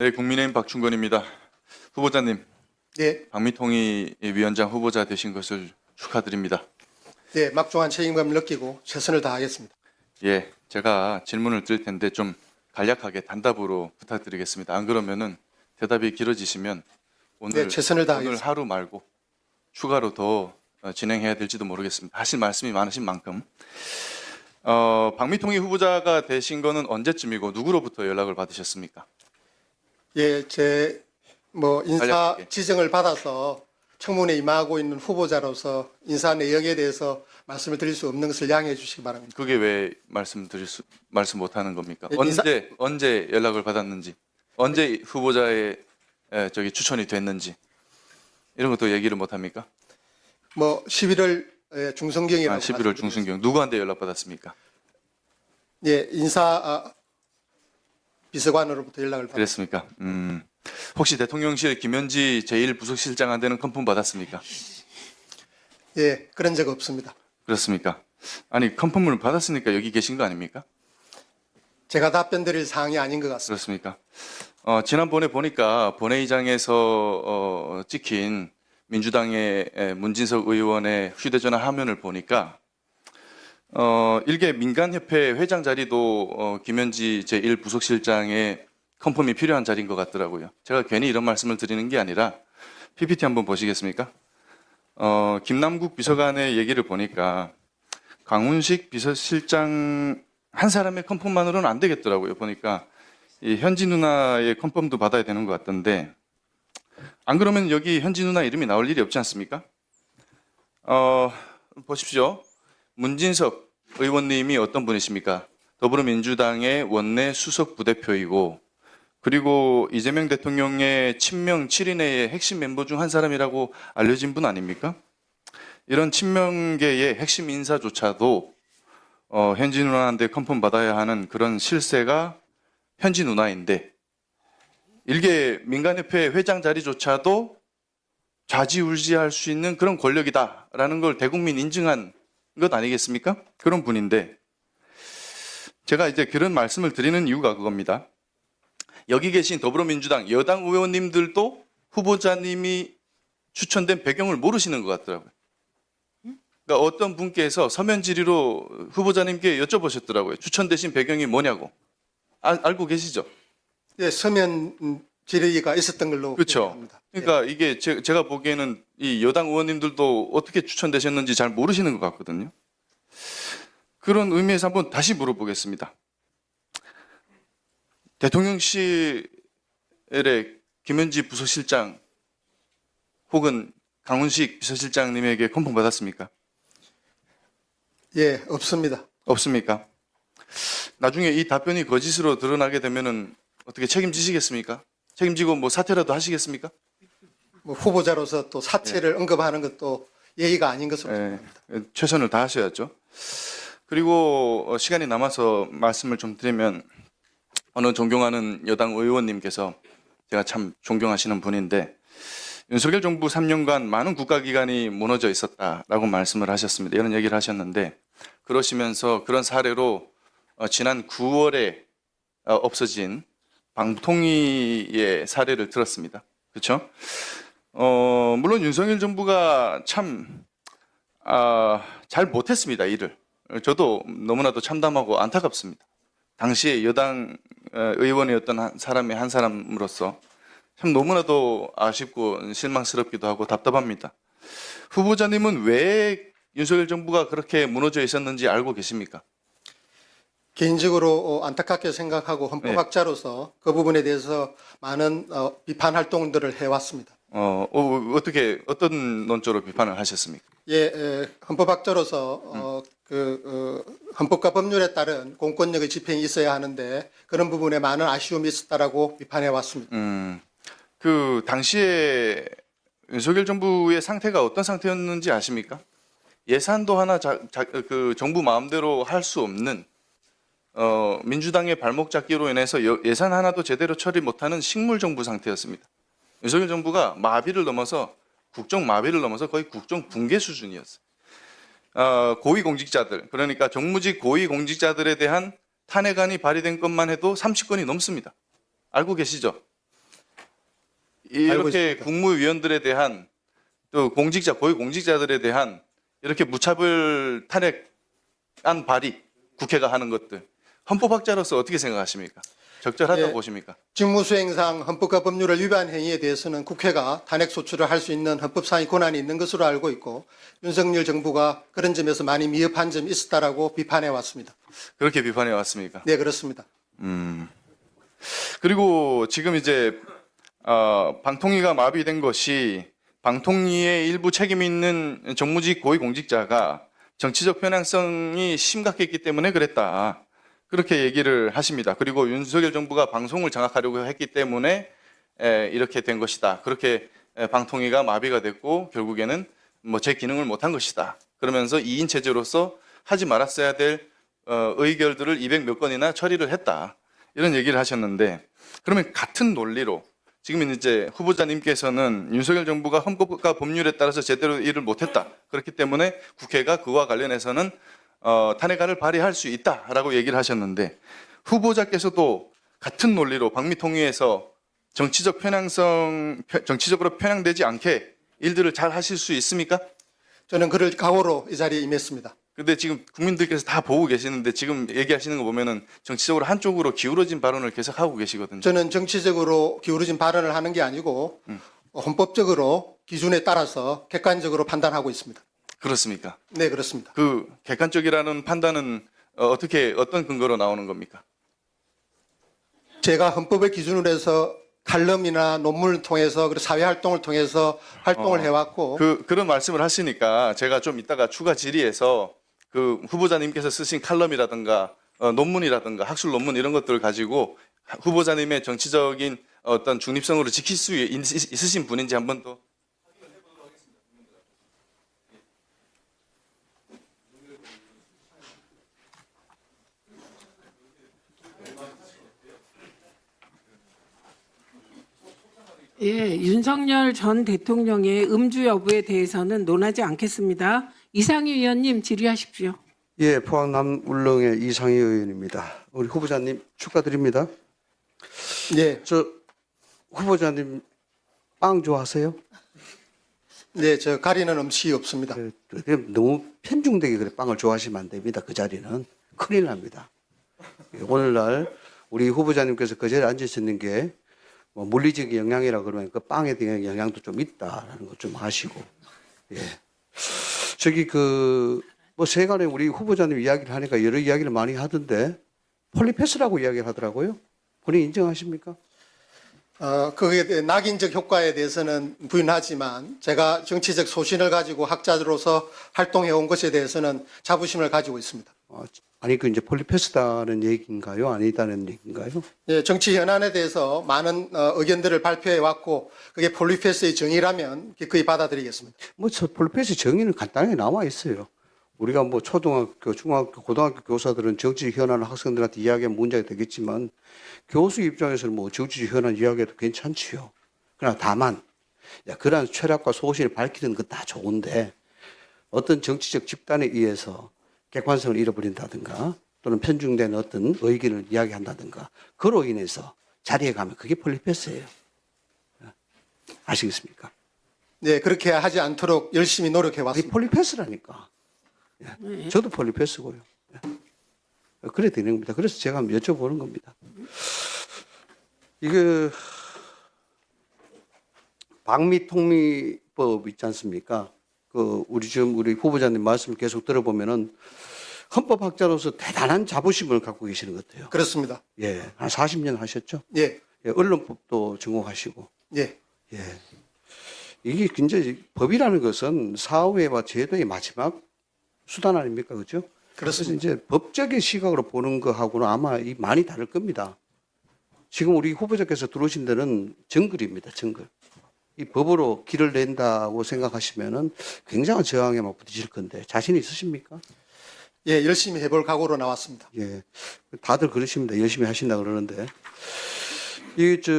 네, 국민의힘 박충건입니다. 후보자님, 네, 박미통이 위원장 후보자 되신 것을 축하드립니다. 네, 막중한 책임감을 느끼고 최선을 다하겠습니다. 예, 제가 질문을 드릴 텐데 좀 간략하게 단답으로 부탁드리겠습니다. 안 그러면은 대답이 길어지시면 네, 최선을 오늘 다하겠습니다. 하루 말고 추가로 더 진행해야 될지도 모르겠습니다. 하실 말씀이 많으신 만큼. 박미통이 후보자가 되신 거는 언제쯤이고 누구로부터 연락을 받으셨습니까? 예, 인사 간략하게. 지정을 받아서 청문회에 임하고 있는 후보자로서 인사 내역에 대해서 말씀을 드릴 수 없는 것을 양해해 주시기 바랍니다. 그게 왜 말씀 못하는 겁니까? 예, 언제 연락을 받았는지, 언제 후보자의 추천이 됐는지 이런 것도 얘기를 못 합니까? 11월 중순경이라고 11월 중순경 누구한테 연락 받았습니까? 예, 인사 비서관으로부터 연락을 받았습니다. 그랬습니까? 혹시 대통령실 김현지 제1부속실장한테는 컨펌 받았습니까? 예, 그런 적 없습니다. 그렇습니까? 아니 컨펌을 받았으니까 여기 계신 거 아닙니까? 제가 답변 드릴 사항이 아닌 것 같습니다. 그렇습니까? 지난번에 보니까 본회의장에서 찍힌 민주당의 문진석 의원의 휴대전화 화면을 보니까 일개 민간협회 회장 자리도 김현지 제1부속실장의 컨펌이 필요한 자리인 것 같더라고요. 제가 괜히 이런 말씀을 드리는 게 아니라 PPT 한번 보시겠습니까? 김남국 비서관의 얘기를 보니까 강훈식 비서실장 한 사람의 컨펌만으로는 안 되겠더라고요. 보니까 이 현지 누나의 컨펌도 받아야 되는 것 같던데 안 그러면 여기 현지 누나 이름이 나올 일이 없지 않습니까? 보십시오. 문진석 의원님이 어떤 분이십니까? 더불어민주당의 원내 수석 부대표이고 그리고 이재명 대통령의 친명 7인회의 핵심 멤버 중 한 사람이라고 알려진 분 아닙니까? 이런 친명계의 핵심 인사조차도 현지 누나한테 컨펌 받아야 하는 그런 실세가 현지 누나인데 일개 민간협회 회장 자리조차도 좌지우지할 수 있는 그런 권력이다라는 걸 대국민 인증한 것 아니겠습니까? 그런 분인데 제가 이제 그런 말씀을 드리는 이유가 그겁니다. 여기 계신 더불어민주당 여당 의원님들도 후보자님이 추천된 배경을 모르시는 것 같더라고요. 그러니까 어떤 분께서 서면 질의로 후보자님께 여쭤보셨더라고요. 추천되신 배경이 뭐냐고. 알고 계시죠? 예, 서면 질의가 있었던 걸로 그렇죠. 기억합니다. 그러니까 이게 제가 보기에는 이 여당 의원님들도 어떻게 추천되셨는지 잘 모르시는 것 같거든요. 그런 의미에서 한번 다시 물어보겠습니다. 대통령실의 김현지 부서실장 혹은 강훈식 비서실장님에게 컨펌 받았습니까? 예, 없습니다. 없습니까? 나중에 이 답변이 거짓으로 드러나게 되면은 어떻게 책임지시겠습니까? 책임지고 사퇴라도 하시겠습니까? 후보자로서 또 사퇴를 언급하는 것도 예의가 아닌 것으로 생각합니다. 최선을 다하셔야죠. 그리고 시간이 남아서 말씀을 좀 드리면 어느 존경하는 여당 의원님께서 제가 참 존경하시는 분인데 윤석열 정부 3년간 많은 국가기관이 무너져 있었다라고 말씀을 하셨습니다. 이런 얘기를 하셨는데 그러시면서 그런 사례로 지난 9월에 없어진 방통위의 사례를 들었습니다. 그렇죠? 물론 윤석열 정부가 참 잘 못했습니다. 일을. 저도 너무나도 참담하고 안타깝습니다. 당시에 여당 의원이었던 사람의 한 사람으로서 참 너무나도 아쉽고 실망스럽기도 하고 답답합니다. 후보자님은 왜 윤석열 정부가 그렇게 무너져 있었는지 알고 계십니까? 개인적으로 안타깝게 생각하고 헌법학자로서 그 부분에 대해서 많은 비판 활동들을 해왔습니다. 어떻게 어떤 논조로 비판을 하셨습니까? 예, 헌법학자로서 헌법과 법률에 따른 공권력의 집행이 있어야 하는데 그런 부분에 많은 아쉬움이 있었다라고 비판해 왔습니다. 그 당시에 윤석열 정부의 상태가 어떤 상태였는지 아십니까? 예산도 하나 그 정부 마음대로 할 수 없는 민주당의 발목 잡기로 인해서 예산 하나도 제대로 처리 못하는 식물 정부 상태였습니다. 윤석열 정부가 국정 마비를 넘어서 거의 국정 붕괴 수준이었어요. 고위공직자들, 그러니까 정무직 고위공직자들에 대한 탄핵안이 발의된 것만 해도 30건이 넘습니다. 알고 계시죠? 이렇게 있습니다. 국무위원들에 대한 또 공직자, 고위 공직자들에 대한 이렇게 무차별 탄핵안 발의 국회가 하는 것들 헌법학자로서 어떻게 생각하십니까? 적절하다고 예. 보십니까? 직무수행상 헌법과 법률을 위반 행위에 대해서는 국회가 탄핵 소추를 할 수 있는 헌법상의 권한이 있는 것으로 알고 있고 윤석열 정부가 그런 점에서 많이 미흡한 점이 있었다라고 비판해 왔습니다. 그렇게 비판해 왔습니까? 네, 그렇습니다. 그리고 지금 이제 방통위가 마비된 것이 방통위의 일부 책임 있는 정무직 고위공직자가 정치적 편향성이 심각했기 때문에 그랬다. 그렇게 얘기를 하십니다. 그리고 윤석열 정부가 방송을 장악하려고 했기 때문에 이렇게 된 것이다. 그렇게 방통위가 마비가 됐고 결국에는 뭐 제 기능을 못한 것이다. 그러면서 2인 체제로서 하지 말았어야 될 의결들을 200몇 건이나 처리를 했다. 이런 얘기를 하셨는데 그러면 같은 논리로 지금 이제 후보자님께서는 윤석열 정부가 헌법과 법률에 따라서 제대로 일을 못했다. 그렇기 때문에 국회가 그와 관련해서는 탄핵안을 발의할 수 있다라고 얘기를 하셨는데 후보자께서도 같은 논리로 방미통위에서 정치적으로 편향되지 않게 일들을 잘 하실 수 있습니까? 저는 그를 각오로 이 자리에 임했습니다. 근데 지금 국민들께서 다 보고 계시는데 지금 얘기하시는 거 보면은 정치적으로 한쪽으로 기울어진 발언을 계속 하고 계시거든요. 저는 정치적으로 기울어진 발언을 하는 게 아니고 헌법적으로 기준에 따라서 객관적으로 판단하고 있습니다. 그렇습니까? 네, 그렇습니다. 그 객관적이라는 판단은 어떤 근거로 나오는 겁니까? 제가 헌법의 기준으로 해서 칼럼이나 논문을 통해서 그리고 사회 활동을 통해서 활동을 해왔고 그런 말씀을 하시니까 제가 좀 이따가 추가 질의에서 그 후보자님께서 쓰신 칼럼이라든가 논문이라든가 학술 논문 이런 것들을 가지고 후보자님의 정치적인 어떤 중립성으로 지킬 수 있으신 분인지 한 번 더. 예, 윤석열 전 대통령의 음주 여부에 대해서는 논하지 않겠습니다. 이상희 의원님 질의하십시오. 예, 포항 남울릉의 이상희 의원입니다. 우리 후보자님 축하드립니다. 네, 후보자님 빵 좋아하세요? 네, 저 가리는 음식이 없습니다. 너무 편중되게 그래 빵을 좋아하시면 안 됩니다. 그 자리는 큰일 납니다. 예, 오늘날 우리 후보자님께서 그 자리에 앉으시는 게 뭐 물리적 영향이라 그러면 그 빵에 대한 영향도 좀 있다라는 것 좀 아시고, 예. 뭐 세간에 우리 후보자님 이야기를 하니까 여러 이야기를 많이 하던데 폴리패스라고 이야기를 하더라고요. 본인 인정하십니까? 그에 대해 낙인적 효과에 대해서는 부인하지만 제가 정치적 소신을 가지고 학자로서 활동해 온 것에 대해서는 자부심을 가지고 있습니다. 아니 그 이제 폴리패스다는 얘기인가요? 아니다는 얘기인가요? 예, 정치 현안에 대해서 많은 의견들을 발표해 왔고 그게 폴리패스의 정의라면 기꺼이 받아들이겠습니다. 뭐 저 폴리패스 정의는 간단하게 나와 있어요. 우리가 뭐 초등학교, 중학교, 고등학교 교사들은 정치 현안 학생들한테 이야기하면 문제가 되겠지만 교수 입장에서는 뭐 정치 현안 이야기해도 괜찮지요. 그러나 다만 그러한 철학과 소신을 밝히는 건 다 좋은데 어떤 정치적 집단에 의해서 객관성을 잃어버린다든가 또는 편중된 어떤 의견을 이야기한다든가 그로 인해서 자리에 가면 그게 폴리패스예요. 아시겠습니까? 네, 그렇게 하지 않도록 열심히 노력해 그게 왔습니다. 폴리패스라니까. 저도 폴리패스고요. 그래 되는 겁니다. 그래서 제가 한번 여쭤보는 겁니다. 이게 방미통미법 있지 않습니까? 우리 후보자님 말씀 계속 들어보면은 헌법학자로서 대단한 자부심을 갖고 계시는 것 같아요. 그렇습니다. 예, 한 40년 하셨죠? 예, 예, 언론법도 전공하시고. 예, 예. 이게 굉장히 법이라는 것은 사회와 제도의 마지막 수단 아닙니까? 그죠? 그래서 그렇습니다. 이제 법적인 시각으로 보는 거하고는 아마 많이 다를 겁니다. 지금 우리 후보자께서 들어오신 데는 정글입니다. 정글. 이 법으로 길을 낸다고 생각하시면은 굉장한 저항에 막 부딪힐 건데 자신 있으십니까? 예, 열심히 해볼 각오로 나왔습니다. 예. 다들 그러십니다. 열심히 하신다 그러는데.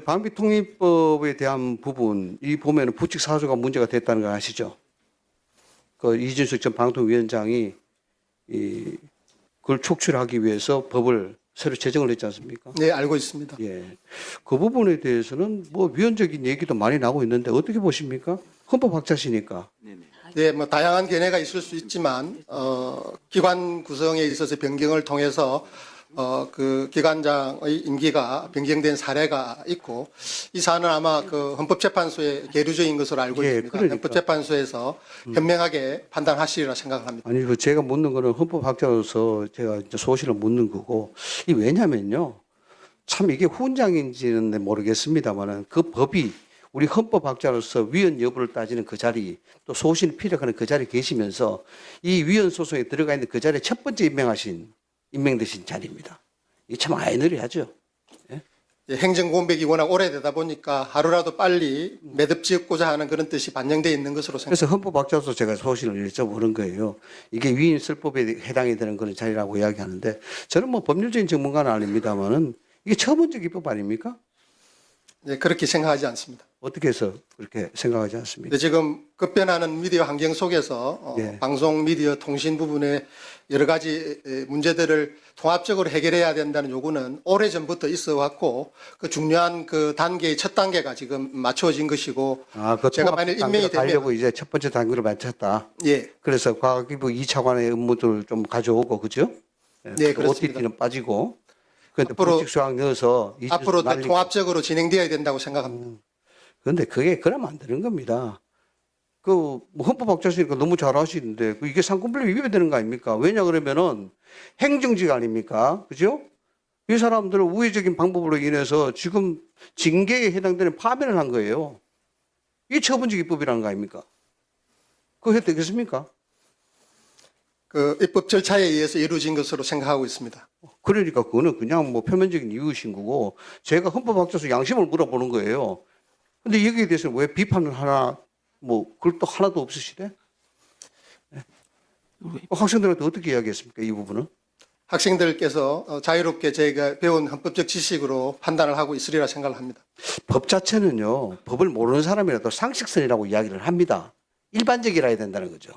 방미통일법에 대한 부분, 이 보면은 부칙 사조가 문제가 됐다는 거 아시죠? 이준석 전 방통위원장이 그걸 촉출하기 위해서 법을 새로 제정을 했지 않습니까? 네, 알고 있습니다. 예. 그 부분에 대해서는 뭐 위헌적인 얘기도 많이 나오고 있는데 어떻게 보십니까? 헌법학자시니까. 네, 뭐 다양한 견해가 있을 수 있지만 기관 구성에 있어서 변경을 통해서 그 기관장의 임기가 변경된 사례가 있고 이 사안은 아마 그 헌법재판소의 계류적인 것으로 알고 예, 있습니다. 그러니까. 헌법재판소에서 현명하게 판단하시리라 생각합니다. 아니, 그 제가 묻는 거는 헌법학자로서 제가 이제 소신을 묻는 거고, 이 왜냐면요. 참 이게 훈장인지는 모르겠습니다만은 그 법이 우리 헌법학자로서 위헌 여부를 따지는 그 자리, 또 소신이 필요하는 그 자리에 계시면서 이 위헌 소송에 들어가 있는 그 자리에 첫 번째 임명되신 자리입니다. 이게 참 아이러니하죠. 예, 행정 공백이 워낙 오래되다 보니까 하루라도 빨리 매듭 지었고자 하는 그런 뜻이 반영되어 있는 것으로 생각합니다. 그래서 헌법학자로서 제가 소신을 여쭤보는 거예요. 이게 위헌설법에 해당이 되는 그런 자리라고 이야기하는데 저는 뭐 법률적인 전문가는 아닙니다만은 이게 처분적 입법 아닙니까? 네, 그렇게 생각하지 않습니다. 어떻게 해서 그렇게 생각하지 않습니까? 근데 지금 급변하는 미디어 환경 속에서 예. 방송, 미디어, 통신 부분에 여러 가지 문제들을 통합적으로 해결해야 된다는 요구는 오래전부터 있어 왔고 그 중요한 그 단계의 첫 단계가 지금 맞춰진 것이고 그 제가 만일 임명이 되면 가려고 이제 첫 번째 단계를 마쳤다. 예, 그래서 과학기부 2차관의 업무들을 좀 가져오고 그죠? 네, 그렇습니다. OTT는 빠지고 그런데 앞으로- 불칙 수학 넣어서 앞으로 더 날리고. 통합적으로 진행되어야 된다고 생각합니다. 그런데 그게 그러면 안 되는 겁니다. 뭐 헌법학자시니까 너무 잘 아시는데 이게 상권분립 위배되는 거 아닙니까? 왜냐 그러면은 행정직 아닙니까? 그죠? 이 사람들은 우회적인 방법으로 인해서 지금 징계에 해당되는 파면을 한 거예요. 이게 처분적 입법이라는 거 아닙니까? 그거 해도 되겠습니까? 그 입법 절차에 의해서 이루어진 것으로 생각하고 있습니다. 그러니까 그거는 그냥 뭐 표면적인 이유신 거고 제가 헌법학자로서 양심을 물어보는 거예요. 근데 여기에 대해서는 왜 비판을 하나 뭐 그걸 또 하나도 없으시대? 학생들한테 어떻게 이야기했습니까? 이 부분은? 학생들께서 자유롭게 저희가 배운 헌법적 지식으로 판단을 하고 있으리라 생각을 합니다. 법 자체는요, 법을 모르는 사람이라도 상식선이라고 이야기를 합니다. 일반적이라야 된다는 거죠.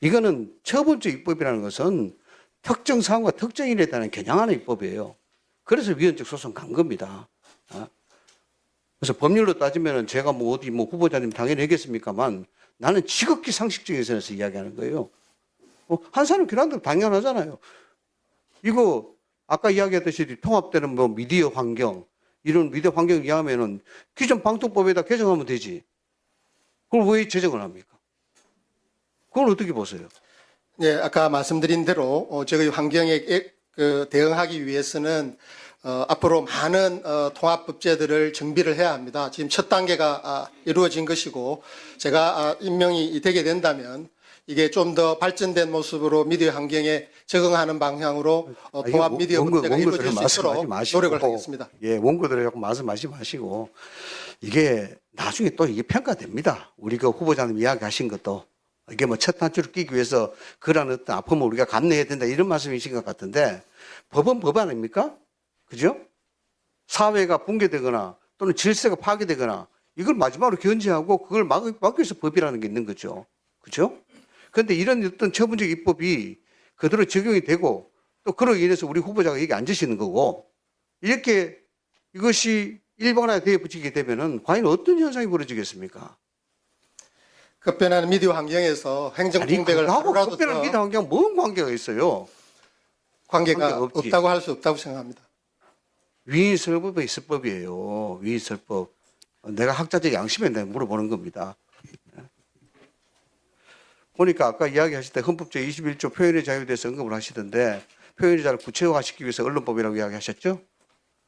이거는 처분적 입법이라는 것은 특정 사안과 특정 일에 대한 겨냥하는 입법이에요. 그래서 위헌적 소송 간 겁니다. 그래서 법률로 따지면은 제가 뭐 어디 뭐 후보자님 당연히 하겠습니까만 나는 지극히 상식적인 선에서 이야기하는 거예요. 한 사람 결함도 당연하잖아요. 이거 아까 이야기했듯이 통합되는 뭐 미디어 환경 이런 미디어 환경을 이해하면은 기존 방통법에다 개정하면 되지. 그걸 왜 제정을 합니까? 그걸 어떻게 보세요? 네, 아까 말씀드린 대로 저희 환경에 대응하기 위해서는 앞으로 많은 통합법제들을 정비를 해야 합니다. 지금 첫 단계가 이루어진 것이고 제가 임명이 되게 된다면 이게 좀 더 발전된 모습으로 미디어 환경에 적응하는 방향으로 통합 미디어 법제가 이루어질 수 있도록 노력을 하겠습니다. 예, 원고들을 자꾸 말씀하지 마시고 이게 나중에 또 이게 평가됩니다. 우리 그 후보자님 이야기하신 것도 이게 뭐 첫 단추를 끼기 위해서 그런 어떤 아픔을 우리가 감내해야 된다 이런 말씀이신 것 같은데 법은 법 아닙니까? 그죠? 사회가 붕괴되거나 또는 질서가 파괴되거나 이걸 마지막으로 견제하고 그걸 막기 위해서 법이라는 게 있는 거죠. 그죠? 그런데 이런 어떤 처분적 입법이 그대로 적용이 되고 또 그로 인해서 우리 후보자가 여기 앉으시는 거고 이렇게 이것이 일반화되어 붙이게 되면은 과연 어떤 현상이 벌어지겠습니까? 급변하는 미디어 환경에서 행정 공백을 하고 하루라도 특별한 더 미디어 환경 뭔 관계가 있어요? 관계가 관계가 없지. 없다고 할 수 없다고 생각합니다. 위인설법의 있을법이에요. 위인설법. 내가 학자적 양심에 대해 물어보는 겁니다. 보니까 아까 이야기하실 때 헌법제 21조 표현의 자유에 대해서 언급을 하시던데 표현의 자유를 구체화시키기 위해서 언론법이라고 이야기하셨죠?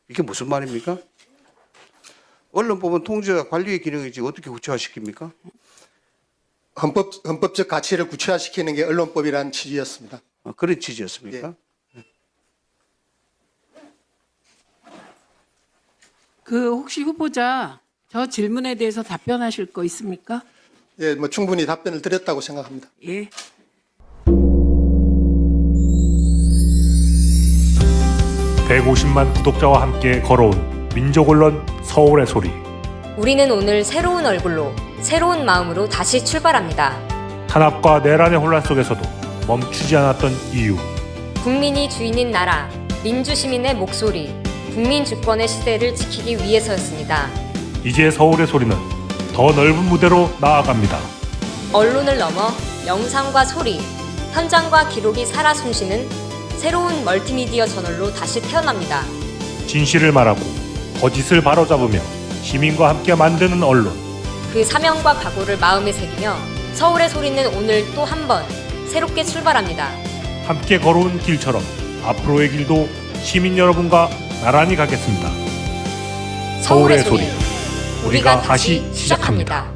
이게 무슨 말입니까? 언론법은 통제와 관리의 기능이지 어떻게 구체화시킵니까? 헌법적 가치를 구체화시키는 게 언론법이라는 취지였습니다. 그런 취지였습니까? 그 혹시 후보자 저 질문에 대해서 답변하실 거 있습니까? 예, 뭐 충분히 답변을 드렸다고 생각합니다. 예. (150만) 구독자와 함께 걸어온 민족언론 서울의 소리. 우리는 오늘 새로운 얼굴로 새로운 마음으로 다시 출발합니다. 탄압과 내란의 혼란 속에서도 멈추지 않았던 이유. 국민이 주인인 나라, 민주시민의 목소리, 국민 주권의 시대를 지키기 위해서였습니다. 이제 서울의 소리는 더 넓은 무대로 나아갑니다. 언론을 넘어 영상과 소리, 현장과 기록이 살아 숨쉬는 새로운 멀티미디어 저널로 다시 태어납니다. 진실을 말하고 거짓을 바로잡으며 시민과 함께 만드는 언론. 그 사명과 각오를 마음에 새기며 서울의 소리는 오늘 또 한 번 새롭게 출발합니다. 함께 걸어온 길처럼 앞으로의 길도 시민 여러분과 나란히 가겠습니다. 서울의 소리, 우리가 다시 시작합니다.